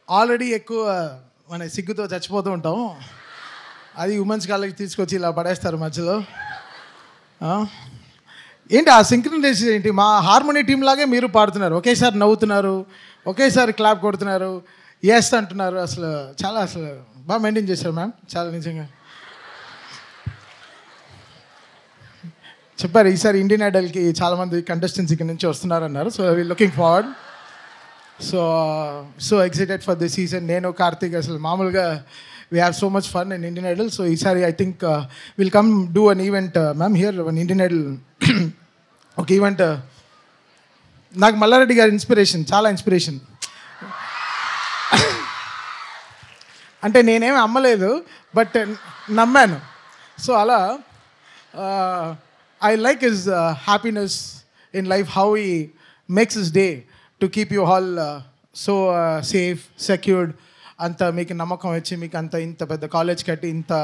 Already ఎక్కువ మన సిగ్గుతో చచ్చిపోతూ ఉంటాం. అది ఉమెన్స్ కాలేజ్ తీసుకొచ్చి ఇలా పడేస్తారు మధ్యలో. ఏంటి ఆ సింక్రనైజేషన్ ఏంటి? మా హార్మోనీ టీం లాగే మీరు పాడుతున్నారు, ఒకేసారి నవ్వుతున్నారు, ఒకేసారి క్లాప్ కొడుతున్నారు, ఎస్ అంటున్నారు. అసలు బాగా మెయింటైన్ చేశారు మ్యామ్, చాలా నిజంగా చెప్పారు. ఈసారి ఇండియన్ ఐడల్కి చాలామంది కంటెస్టెంట్స్ ఇక్కడ నుంచి వస్తున్నారన్నారు. So we looking forward. So excited for this season. నేను కార్తీక్ అసలు మామూలుగా we have so much fun in Indian idol. So ఈసారి I think will come do an event ma'am here one Indian idol. ఒక event నాకు మల్లారెడ్డి గారి inspiration, చాలా inspiration. అంటే నేనేమి అమ్మలేదు, బట్ నమ్మాను. సో అలా I like his happiness in life, how he makes his day to keep you all so safe, secured. Anta meeku namakam ichi meeku anta inta pedda college katti inta.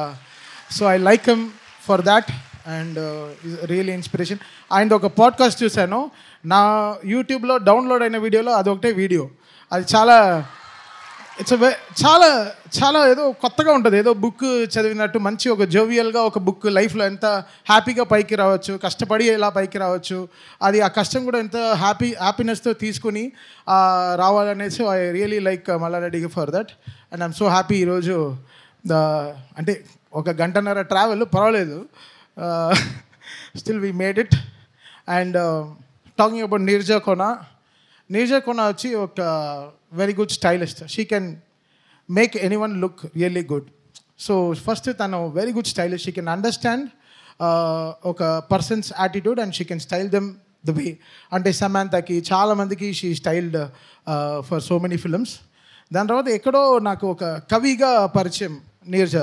So I like him for that, and is really inspiration. And oka podcast chusano na YouTube lo download aina video lo adokte video, adi chaala చాలా ఏదో కొత్తగా ఉంటుంది. ఏదో book చదివినట్టు మంచి ఒక జోవియల్గా ఒక book లైఫ్లో ఎంత హ్యాపీగా పైకి రావచ్చు, కష్టపడి ఎలా పైకి రావచ్చు, అది ఆ కష్టం కూడా ఎంత హ్యాపీనెస్తో తీసుకుని రావాలనేసి I really like Mallareddy for that. And I'm so happy. ఈరోజు అంటే ఒక గంటన్నర ట్రావెల్ పర్వాలేదు, still we made it. And talking about Neeraja Kona వచ్చి ఒక very good stylist. She can make anyone look really good. So first తను very good stylist. She can understand ఒక person's attitude and she can style them the way. అంటే సమాంతకి చాలామందికి she styled for so many films. దాని తర్వాత ఎక్కడో నాకు ఒక కవిగా పరిచయం నీరజ.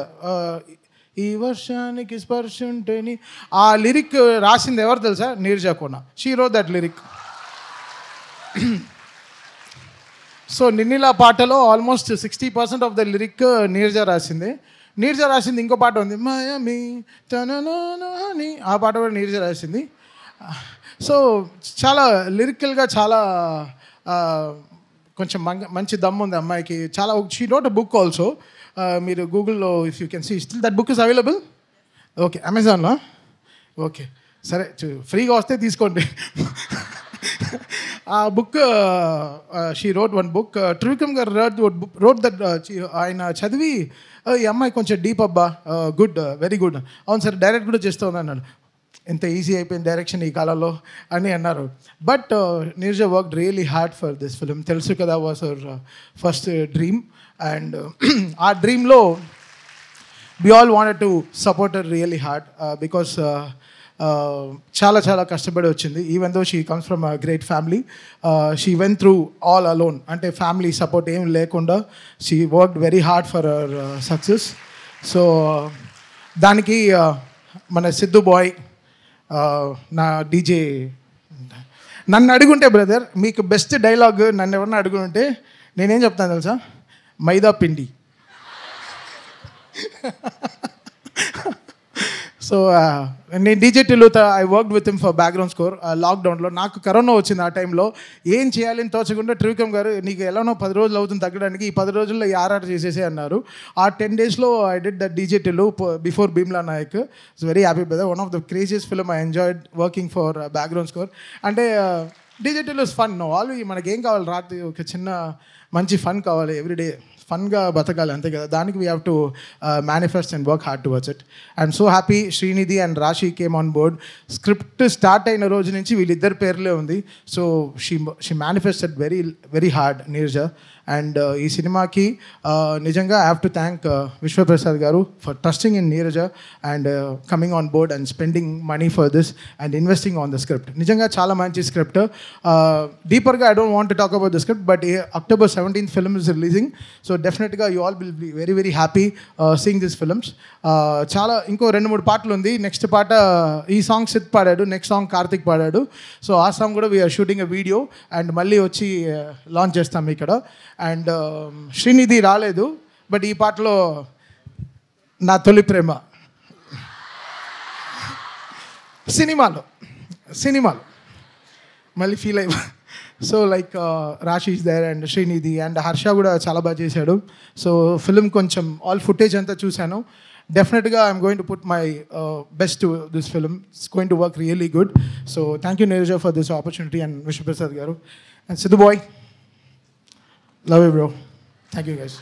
ఈ వర్షానికి స్పర్శుంటేని ఆ లిరిక్ రాసింది ఎవరు తెలుసా? Neeraja Kona. She wrote that lyric. So Ninnila పాటలో almost 60% of the lyric Neeraja రాసింది. ఇంకో పాట ఉంది, మాయామి అని, ఆ పాట కూడా నీరజా రాసింది. సో చాలా లిరికల్గా చాలా కొంచెం మంచి దమ్ము ఉంది అమ్మాయికి. చాలా she wrote a book also. మీరు గూగుల్లో if you can see, still that book is available. Okay, అమెజాన్లో. ఓకే, సరే, ఫ్రీగా వస్తే తీసుకోండి. ఆ book she wrote one book. Trivikram garu wrote that. ఆయన చదివి ఈ అమ్మాయి కొంచెం డీప్ అబ్బా, గుడ్, వెరీ గుడ్, అవును సార్ డైరెక్ట్ కూడా చేస్తుంది అన్నాడు. ఎంత ఈజీ అయిపోయింది డైరెక్షన్ ఈ కాలంలో అని అన్నారు. But Neeraja work really hard for this film. తెలుసు కదా, was hour first dream. And ఆ డ్రీమ్లో we all wanted to support her really hard because చాలా కష్టపడి వచ్చింది. Even though she comes from a great family, she went through all alone. అంటే family support ఏం లేకుండా she worked very hard for our success. So దానికి మన Siddhu bye, నా DJ, నన్ను అడుగుంటే బ్రదర్ మీకు బెస్ట్ డైలాగ్ నన్ను ఎవరన్నా అడుగుంటే నేనేం చెప్తాను తెలుసా? మైదా పిండి. సో నేను డీజే టిల్లుతో I worked with him for background score. లాక్డౌన్లో నాకు కరోనా వచ్చింది. ఆ టైంలో ఏం చేయాలని తోచకుండా త్రివిక్రమ్ గారు నీకు ఎలానో 10 రోజులు అవుతుంది తగ్గడానికి, ఈ 10 రోజుల్లో ఈ ఆర్ఆర్ చేసేసే అన్నారు. ఆ 10 డేస్లో I did the DJ Tillu before Bheemla Nayak. It's very happy brother. One of the craziest film I enjoyed working for background score. అంటే DJ Tillu is fun. Already మనకేం కావాలి, రాత్రి ఒక చిన్న మంచి ఫన్ కావాలి, ఎవ్రీడే ఫన్గా బతకాలి, అంతే కదా. దానికి we have to manifest and work hard towards it. I'm so happy Srinidhi and Raashi came on board. Script start అయిన రోజు నుంచి వీళ్ళిద్దరి పేర్లే ఉంది. So she manifested very hard Neeraja. And ఈ సినిమాకి నిజంగా I have to thank Vishwaprasad garu for trusting in Neeraja and coming on board and spending money for this and investing on the script. నిజంగా చాలా మంచి స్క్రిప్ట్. డీపర్గా I don't want to talk about the script, but October 17th film is releasing. So definitely you all will be very happy seeing this films. చాలా ఇంకో 2-3 పాటలు ఉంది. Next పాట ఈ సాంగ్ సిద్ పాడాడు, నెక్స్ట్ సాంగ్ కార్తిక్ పాడాడు. సో ఆ సాంగ్ కూడా we are shooting a video and మళ్ళీ వచ్చి లాంచ్ చేస్తాం ఇక్కడ. అండ్ శ్రీనిధి రాలేదు, బట్ ఈ పాటలో నా తొలి ప్రేమ సినిమాలో మళ్ళీ feel so like Raashi is there and Srinidhi and Harsha కూడా చాలా బాగా చేశాడు. సో ఫిలిం కొంచెం ఆల్ ఫుటేజ్ అంతా చూశాను. Definitely I'm going to put my best to this film. It's going to work really good. So thank you Neeraja for this opportunity and Vishnuprasad garu and Siddhu boy, love you bro. Thank you guys.